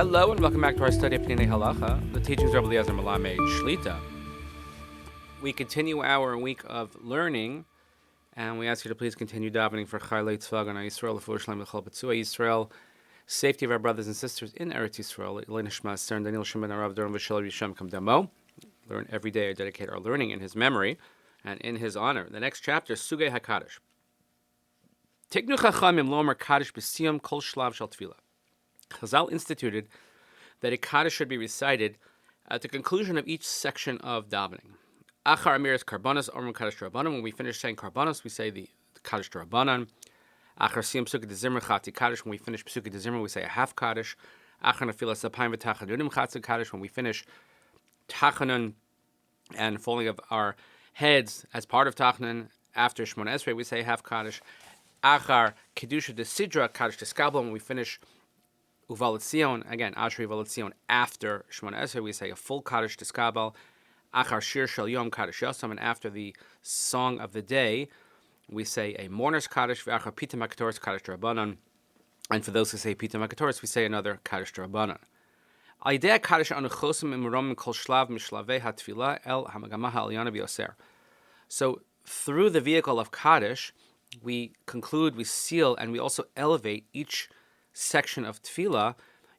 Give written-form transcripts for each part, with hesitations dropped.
Hello and welcome back to our study of Peninei Halacha, the teachings of Rabbi Eliezer Melamed Shlita. We continue our week of learning, and we ask you to please continue davening for Chaylei Tzvah Agana Yisrael, L'Fur Shalom L'Chol B'Tzuah Yisrael, safety of our brothers and sisters in Eretz Yisrael. Nishmat, Stern Daniel Shimon Arav Durham V'Shel Yisham Kam Damo. Learn every day. I dedicate our learning in his memory and in his honor. The next chapter, Sugei HaKaddish. Tiknu Chachamim Lomer Kaddish B'Siyam Kol Shlav Shel Tefillah. Chazal instituted that a Kaddish should be recited at the conclusion of each section of davening. Achar Amiras Karbanos Omrim Kaddish Rabbanan. When we finish saying Karbanos, we say the Kaddish Rabbanan. Achar Siyam Psuki D'Zimra Chati Kaddish. When we finish Psuki D'Zimra, we say a half Kaddish. Achar Nefilas Apayim V'Tachanunim Chatzi Kaddish. When we finish Tachanun and falling of our heads as part of Tachanun, after Shmona Esrei, we say half Kaddish. Achar Kedusha D'Sidra Kaddish D'Skabel. When we finish Uvalatzion, again, Ashri Uvalatzion, after Shmona Esrei, we say a full Kaddish D'Skabel. Achar Shir Shel Yom Kaddish Yosam, and after the song of the day, we say a mourner's Kaddish. V'achar Pita Makatoris Kaddish D'Rabbanan, and for those who say Pita Makatoris, we say another Kaddish D'Rabbanan. Aidea Kaddish Anu Chosim Imrom Kol Shlav Mishlavei HaTfilah El Hamagama HaElyana B'Yoser. So through the vehicle of Kaddish, we conclude, we seal, and we also elevate each section of Tefillah,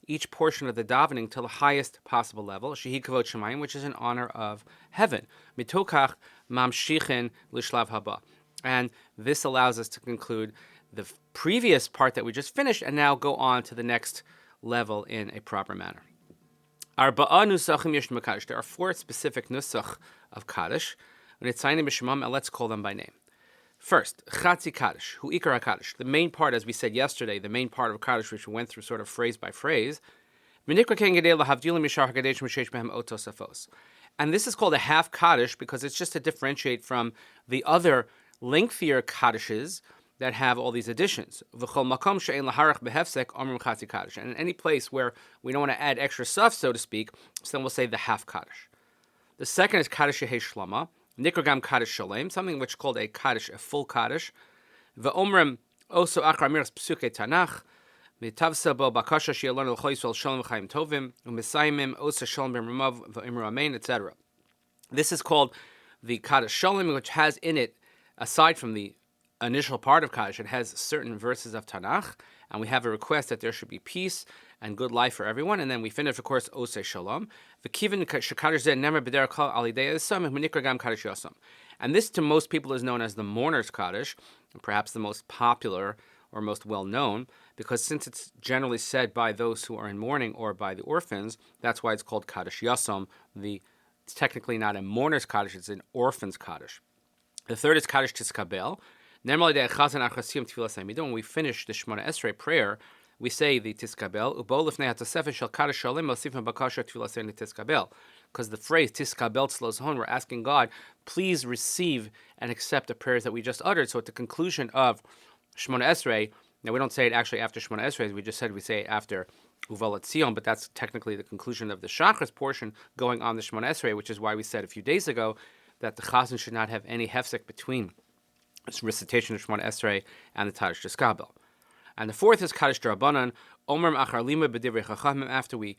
each portion of the davening, to the highest possible level, Shehi Kavod Shemayim, which is in honor of heaven. Mitokach Mamshichin Lishlav Haba. And this allows us to conclude the previous part that we just finished and now go on to the next level in a proper manner. Arba'a Nusachim Yesh Kaddish. There are 4 specific nusach of Kaddish, and let's call them by name. First, Chatzi Kaddish, Hu Ikar HaKaddish. The main part, as we said yesterday, the main part of Kaddish, which we went through sort of phrase by phrase. And this is called a half Kaddish because it's just to differentiate from the other lengthier Kaddishes that have all these additions. And in any place where we don't want to add extra stuff, so to speak, so then we'll say the half Kaddish. The second is Kaddish Yehei Shlama. Nikrogam Kaddish Shalem, something which is called a Kaddish, a full Kaddish. Ve'omrim also Achar Amiras Psuke Tanach. Mitavsa bo bakasha she'alon l'chol Yisrael shalom v'chaim tovim. U'mesayimim osa shalom b'mramav v'imru amen, etc. This is called the Kaddish Shalom, which has in it, aside from the initial part of Kaddish, it has certain verses of Tanakh, and we have a request that there should be peace and good life for everyone. And then we finish, of course, Osei Shalom. And this, to most people, is known as the mourner's Kaddish, and perhaps the most popular or most well-known, because since it's generally said by those who are in mourning or by the orphans, that's why it's called Kaddish Yosam. It's technically not a mourner's Kaddish, it's an orphan's Kaddish. The third is Kaddish Tiskabel. When we finish the Shmona Esrei prayer, we say the Tiskabel, because the phrase Tiskabel Tzlozhon, we're asking God, please receive and accept the prayers that we just uttered. So at the conclusion of Shmona Esrei, now we don't say it actually after Shmona Esrei, we just said we say it after Uvalat Zion, but that's technically the conclusion of the Shachris portion going on the Shmona Esrei, which is why we said a few days ago that the Chazan should not have any hefsek between this recitation of Shmona Esrei and the Kaddish D'Skabel. And the fourth is Kaddish D'Rabbanan, Omer Achar Lima B'divrei Chachamim, after we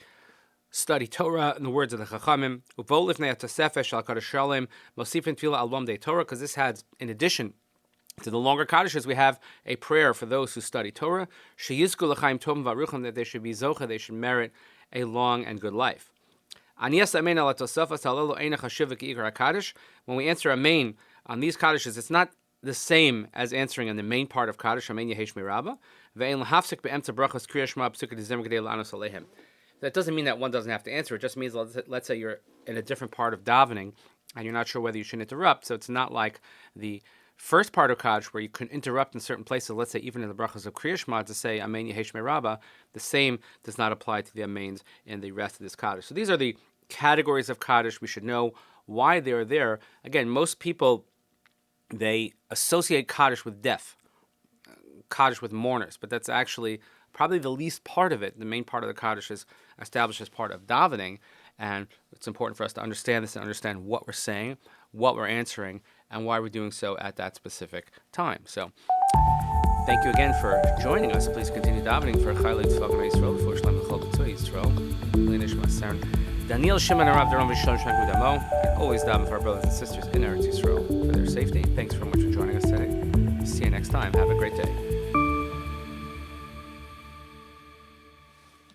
study Torah in the words of the Chachamim, Uvo Lifnei HaTosefes Shal Kaddish Shalem, Mosifin Tefillah Al Lomdei Torah, because this has, in addition to the longer Kaddishes, we have a prayer for those who study Torah, Sheyizku L'chaim Tovim V'aruchim, that they should be zocha, they should merit a long and good life. When we answer Amen on these Kaddishes, it's not the same as answering in the main part of Kaddish, Amen Yehesh Mirabah. That doesn't mean that one doesn't have to answer. It just means, let's say you're in a different part of davening and you're not sure whether you should interrupt. So it's not like the first part of Kaddish where you can interrupt in certain places. Let's say even in the brachas of Kriya Shema to say Amen Yehesh Mirabah, the same does not apply to the Amens in the rest of this Kaddish. So these are the categories of Kaddish. We should know why they are there. Again, most people, they associate Kaddish with death, Kaddish with mourners, but that's actually probably the least part of it. The main part of the Kaddish is established as part of davening, and it's important for us to understand this and understand what we're saying, what we're answering, and why we're doing so at that specific time. So, thank you again for joining us. Please continue davening for Chaylei Tzvah Agana Yisrael, L'Fur Shalom L'Chol B'Tzuah Yisrael. concern. Daniel Shimon Arav Daron Vishon Shanku Damo. And always daven for our brothers and sisters in Eretz Yisrael for their safety. Thanks very much for joining us today. See you next time. Have a great